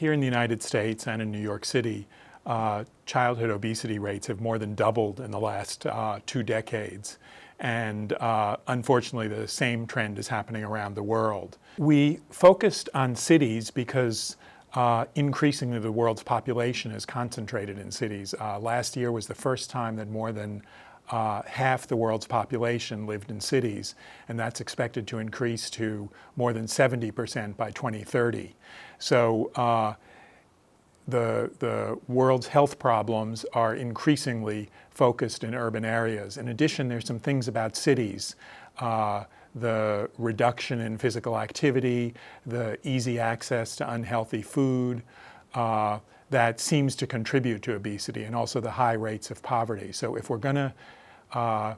Here in the United States and in New York City, childhood obesity rates have more than doubled in the last 2 decades. And unfortunately, the same trend is happening around the world. We focused on cities because increasingly the world's population is concentrated in cities. Last year was the first time that more than half the world's population lived in cities, and that's expected to increase to more than 70% by 2030. So the world's health problems are increasingly focused in urban areas. In addition, there's some things about cities. The reduction in physical activity, the easy access to unhealthy food, that seems to contribute to obesity, and also the high rates of poverty. So if we're going to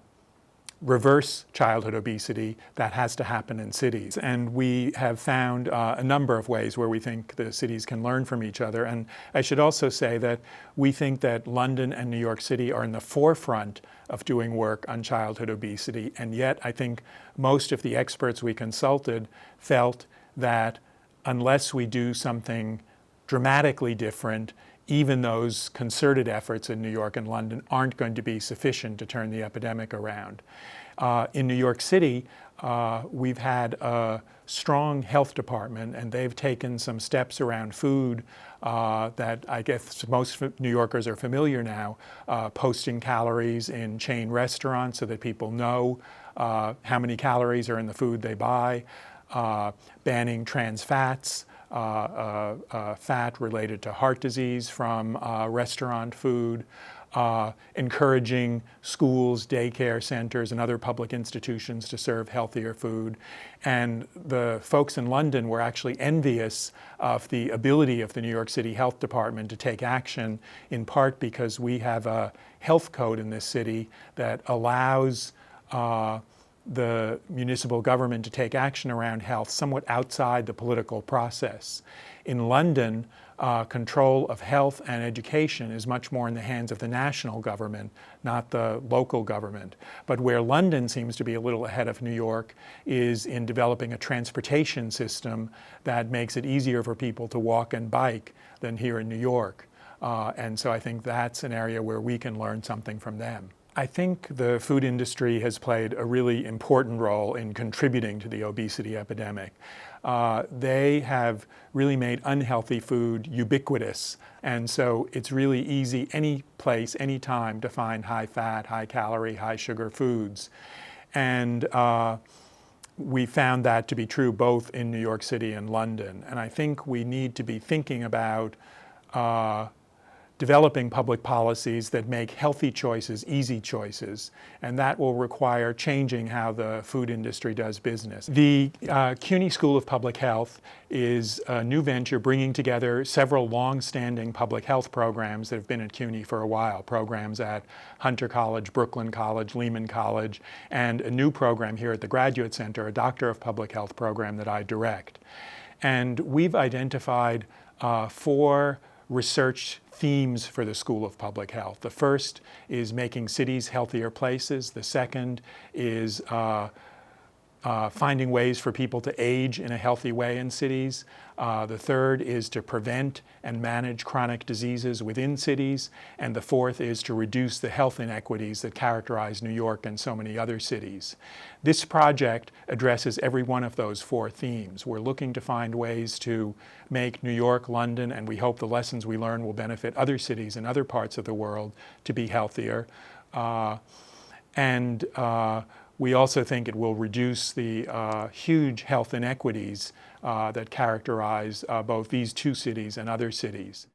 reverse childhood obesity, that has to happen in cities. And we have found a number of ways where we think the cities can learn from each other. And I should also say that we think that London and New York City are in the forefront of doing work on childhood obesity. And yet I think most of the experts we consulted felt that unless we do something dramatically different, even those concerted efforts in New York and London aren't going to be sufficient to turn the epidemic around. In New York City, we've had a strong health department, and they've taken some steps around food that I guess most New Yorkers are familiar now, posting calories in chain restaurants so that people know how many calories are in the food they buy, banning trans fats, fat related to heart disease from restaurant food, encouraging schools, daycare centers, and other public institutions to serve healthier food. And the folks in London were actually envious of the ability of the New York City Health Department to take action, in part because we have a health code in this city that allows the municipal government to take action around health somewhat outside the political process. In London, control of health and education is much more in the hands of the national government, not the local government. But where London seems to be a little ahead of New York is in developing a transportation system that makes it easier for people to walk and bike than here in New York. And so I think that's an area where we can learn something from them. I think the food industry has played a really important role in contributing to the obesity epidemic. They have really made unhealthy food ubiquitous, and so it's really easy any place, any time to find high fat, high calorie, high sugar foods. And we found that to be true both in New York City and London. And I think we need to be thinking about developing public policies that make healthy choices easy choices, and that will require changing how the food industry does business. The CUNY School of Public Health is a new venture bringing together several long-standing public health programs that have been at CUNY for a while, programs at Hunter College, Brooklyn College, Lehman College, and a new program here at the Graduate Center, a Doctor of Public Health program that I direct. And we've identified 4 research themes for the School of Public Health. The first is making cities healthier places. The second is finding ways for people to age in a healthy way in cities. The third is to prevent and manage chronic diseases within cities. And the fourth is to reduce the health inequities that characterize New York and so many other cities. This project addresses every one of those 4 themes. We're looking to find ways to make New York, London, and we hope the lessons we learn will benefit other cities in other parts of the world to be healthier. We also think it will reduce the huge health inequities that characterize both these 2 cities and other cities.